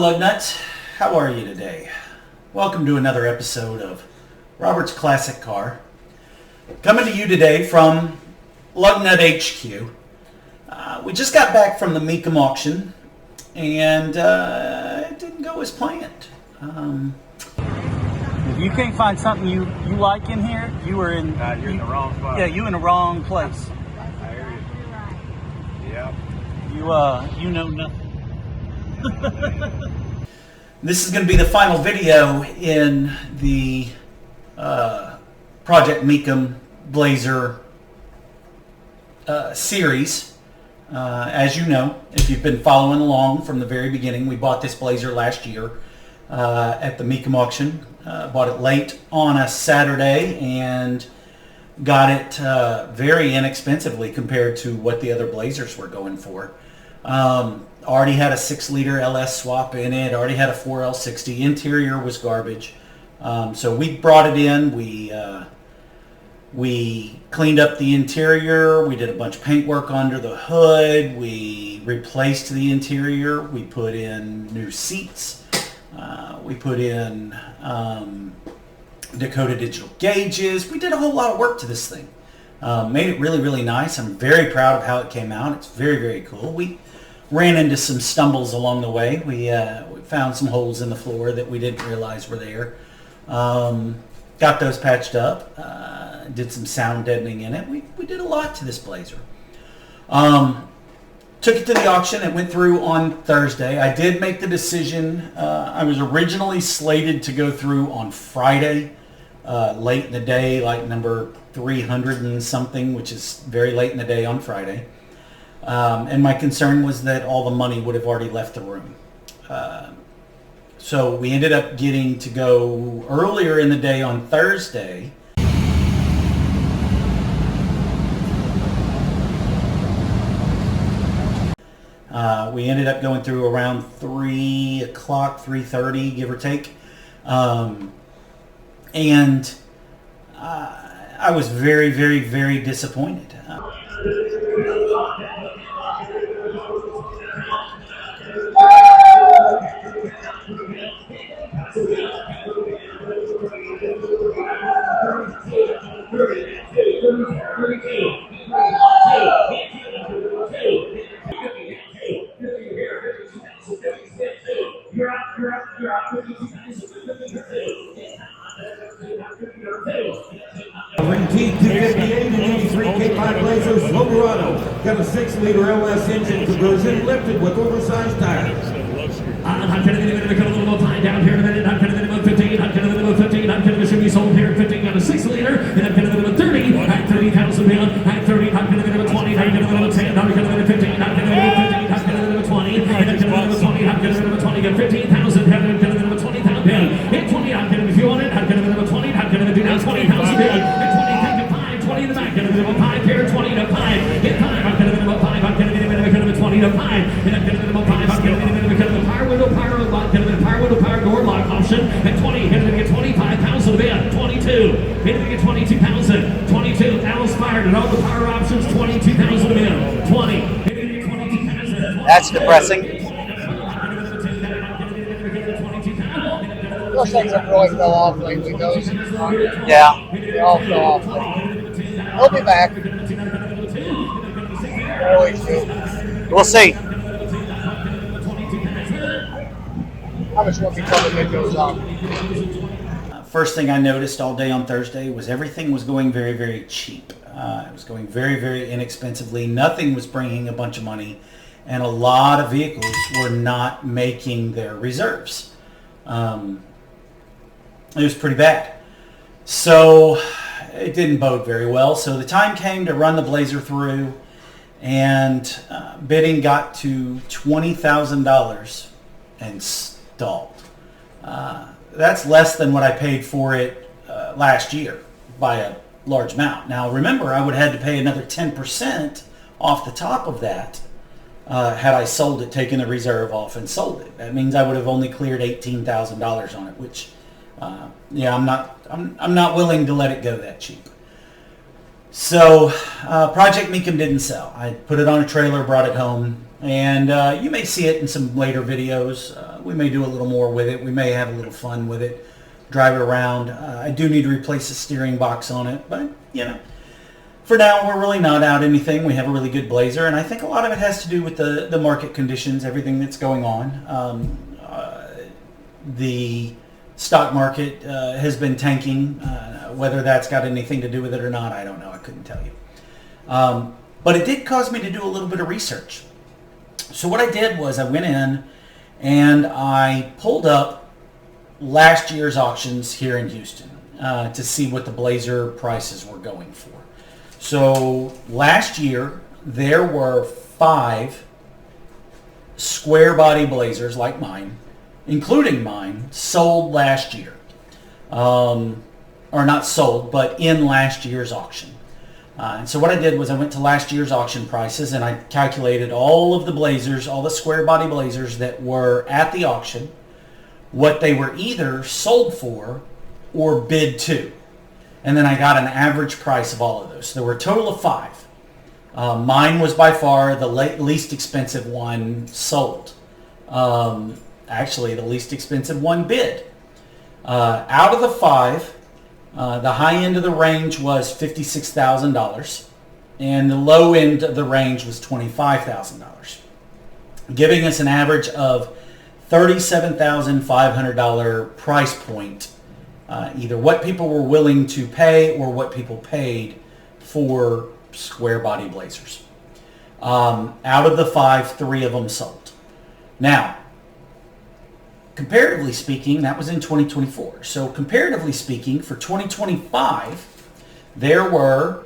Lug Nuts. How are you today? Welcome to another episode of Robert's Classic Car. Coming to you today from Lug Nut HQ. We just got back from the Mecum Auction, and it didn't go as planned. If you can't find something you like in here, you're in the wrong spot. Yeah, you're in the wrong place. I hear you. Yep. You know nothing. This is going to be the final video in the Project Mecum Blazer series. As you know, if you've been following along from the very beginning, we bought this Blazer last year at the Mecum Auction. Bought it late on a Saturday and got it very inexpensively compared to what the other Blazers were going for. Already had a 6-liter LS swap in it, already had a 4L60. Interior was garbage. So we brought it in, we cleaned up the interior, we did a bunch of paint work under the hood, we replaced the interior, we put in new seats, we put in Dakota digital gauges. We did a whole lot of work to this thing. Made it really, really nice. I'm very proud of how it came out. It's very, very cool. We ran into some stumbles along the way. We found some holes in the floor that we didn't realize were there. Got those patched up. Did some sound deadening in it. We did a lot to this Blazer. Took it to the auction. It went through on Thursday. I did make the decision. I was originally slated to go through on Friday, late in the day, like number 300 and something, which is very late in the day on Friday. And my concern was that all the money would have already left the room. So we ended up getting to go earlier in the day on Thursday. We ended up going through around 3 o'clock, 3:30, give or take. And I was very, very, very disappointed. Ring T258 and 83 K5 Blazer Silverado. Got a 6-liter LS engine conversion, lifted with oversized tires. I'm going to become a little more time down here in a minute. I'm going to minimum 15. I'm going to minimum 15. I'm going to should be sold here at 15. Got a 6-liter, and I'm going to minimum 30. I'm 30,000 pounds. I'm 30. I'm going to minimum 20. I'm going to minimum 10. I'm going to minimum 15. I'm going to minimum 15. I'm going to minimum 20. And I'm going to minimum 20. I'm going to minimum 20. Get 15,000. I'm going to minimum 20,000 pounds. Hit 20. I'm going to if you want it. I'm going to minimum 20. I'm going to do now 20,000 pounds. 20 in the back. I'm going to minimum 5 here. 20 to 5. Hit 5. I'm going to minimum 5. I'm going to minimum 20 to 5. And I'm going to minimum 5. I'm going to minimum power window, power lock, power window, power door lock option at 20. Hit it to get 25,000 bid. 22. Hit it to get 22,000. 22. Alice fired and all the power options. 22,000 bid. 20. Hit it to get 22,000. That's depressing. Those things have really fell off lately, those. Yeah. They all fell off lately. They'll be back. They always do. We'll see. I'm just going to be telling it goes on. First thing I noticed all day on Thursday was everything was going very, very cheap. It was going very, very inexpensively. Nothing was bringing a bunch of money, and a lot of vehicles were not making their reserves. It was pretty bad. So it didn't bode very well. So the time came to run the Blazer through, and bidding got to $20,000 and stalled. That's less than what I paid for it last year by a large amount. Now remember, I would have had to pay another 10% off the top of that had I sold it, taken the reserve off and sold it. That means I would have only cleared $18,000 on it, which yeah, I'm not willing to let it go that cheap. So Project Mecum didn't sell. I put it on a trailer, brought it home, And you may see it in some later videos. We may do a little more with it. We may have a little fun with it, drive it around. I do need to replace the steering box on it, but for now we're really not out anything. We have a really good Blazer, and I think a lot of it has to do with the market conditions, everything that's going on. The stock market has been tanking. Whether that's got anything to do with it or not, I don't know. I couldn't tell you. But it did cause me to do a little bit of research. So what I did was I went in and I pulled up last year's auctions here in Houston to see what the Blazer prices were going for. So last year there were 5 square body Blazers like mine, including mine, sold last year. Or not sold, but in last year's auction. And so what I did was I went to last year's auction prices and I calculated all of the Blazers, all the square body Blazers that were at the auction, what they were either sold for or bid to. And then I got an average price of all of those. So there were a total of 5. Mine was by far the least expensive one sold. Actually, the least expensive one bid. Out of the 5, the high end of the range was $56,000 and the low end of the range was $25,000, giving us an average of $37,500 price point, either what people were willing to pay or what people paid for square body Blazers. Out of the 5, 3 of them sold. Now, comparatively speaking, that was in 2024. So comparatively speaking, for 2025, there were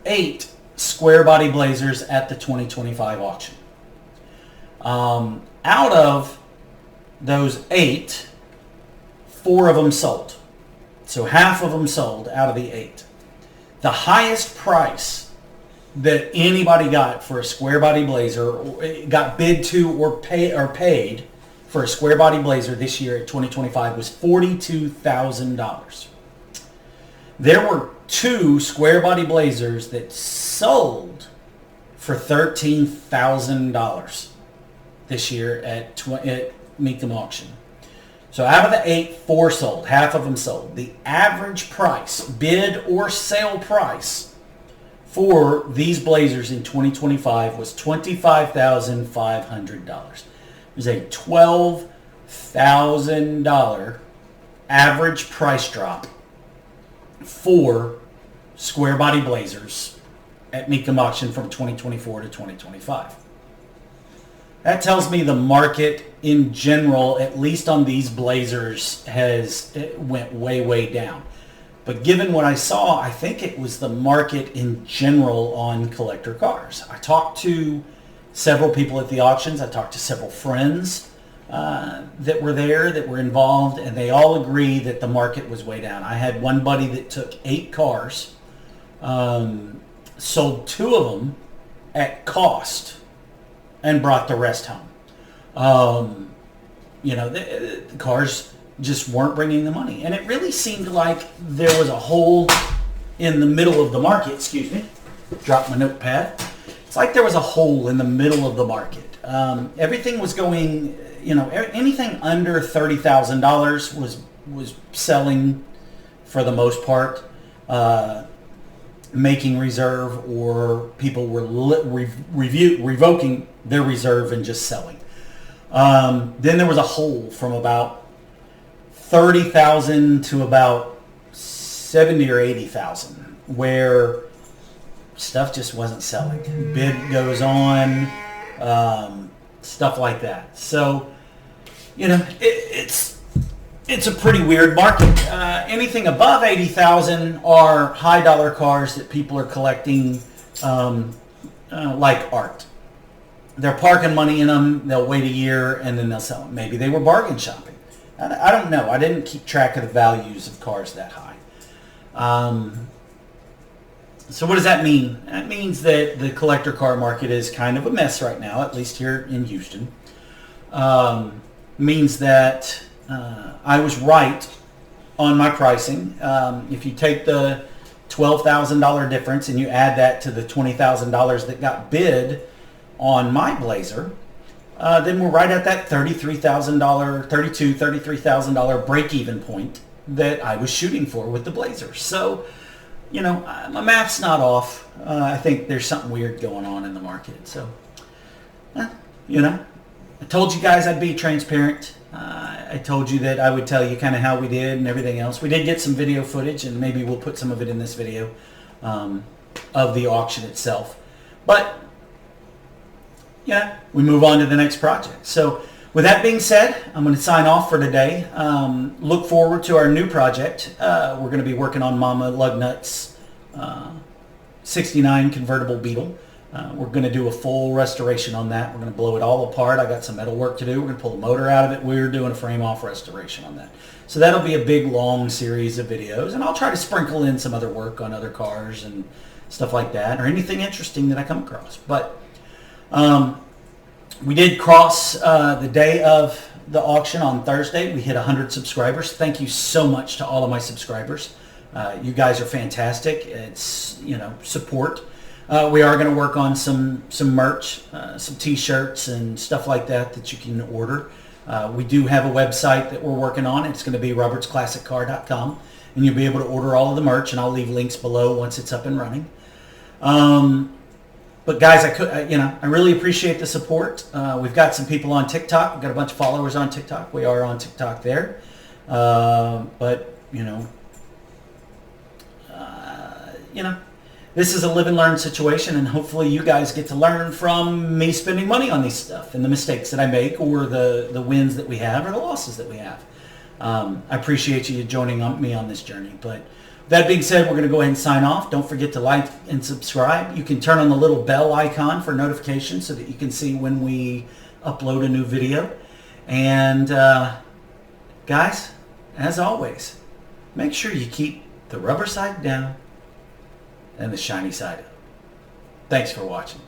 8 square body Blazers at the 2025 auction. Out of those 8, 4 of them sold. So half of them sold out of the 8. The highest price that anybody got for a square body Blazer, got bid to or paid for a square body Blazer this year at 2025 was $42,000. There were 2 square body Blazers that sold for $13,000 this year at Mecum Auction. So out of the 8, 4 sold. Half of them sold. The average price, bid or sale price, for these Blazers in 2025 was $25,500. It was a $12,000 average price drop for square body Blazers at Mecum Auction from 2024 to 2025. That tells me the market in general, at least on these Blazers, went way, way down. But given what I saw, I think it was the market in general on collector cars. I talked to several people at the auctions. I talked to several friends that were there, that were involved, and they all agree that the market was way down. I had one buddy that took 8 cars, sold 2 of them at cost, and brought the rest home. The cars just weren't bringing the money. And it really seemed like there was a hole in the middle of the market. Excuse me. Dropped my notepad. It's like there was a hole in the middle of the market. Everything was going, anything under $30,000 was selling for the most part, making reserve, or people were revoking their reserve and just selling. Then there was a hole from about $30,000 to about $70,000 or $80,000, where stuff just wasn't selling. Bid goes on, stuff like that. So, it's a pretty weird market. Anything above $80,000 are high dollar cars that people are collecting, like art. They're parking money in them. They'll wait a year and then they'll sell them. Maybe they were bargain shopping. I don't know. I didn't keep track of the values of cars that high. So what does that mean? That means that the collector car market is kind of a mess right now, at least here in Houston. Means that I was right on my pricing. If you take the $12,000 difference, and you add that to the $20,000 that got bid on my Blazer, then we're right at that $33,000 break-even point that I was shooting for with the Blazer. So, you know, my math's not off. I think there's something weird going on in the market. So, you know, I told you guys I'd be transparent. I told you that I would tell you kind of how we did and everything else. We did get some video footage, and maybe we'll put some of it in this video of the auction itself. But, yeah, we move on to the next project. So with that being said, I'm going to sign off for today. Look forward to our new project. We're going to be working on Mama Lugnut's 69 convertible Beetle. We're going to do a full restoration on that. We're going to blow it all apart. I got some metal work to do. We're going to pull the motor out of it. We're doing a frame-off restoration on that. So that'll be a big, long series of videos. And I'll try to sprinkle in some other work on other cars and stuff like that, or anything interesting that I come across. But we did cross the day of the auction on Thursday. We hit 100 subscribers. Thank you so much to all of my subscribers. You guys are fantastic. It's, you know, support. We are going to work on some merch, some t-shirts and stuff like that you can order. We do have a website that we're working on. It's going to be robertsclassiccar.com, and you'll be able to order all of the merch, and I'll leave links below once it's up and running. But guys, I really appreciate the support. We've got some people on TikTok. We've got a bunch of followers on TikTok. We are on TikTok there. But you know, this is a live and learn situation, and hopefully you guys get to learn from me spending money on these stuff and the mistakes that I make, or the wins that we have, or the losses that we have. I appreciate you joining me on this journey. But that being said, we're going to go ahead and sign off. Don't forget to like and subscribe. You can turn on the little bell icon for notifications so that you can see when we upload a new video. And guys, as always, make sure you keep the rubber side down and the shiny side up. Thanks for watching.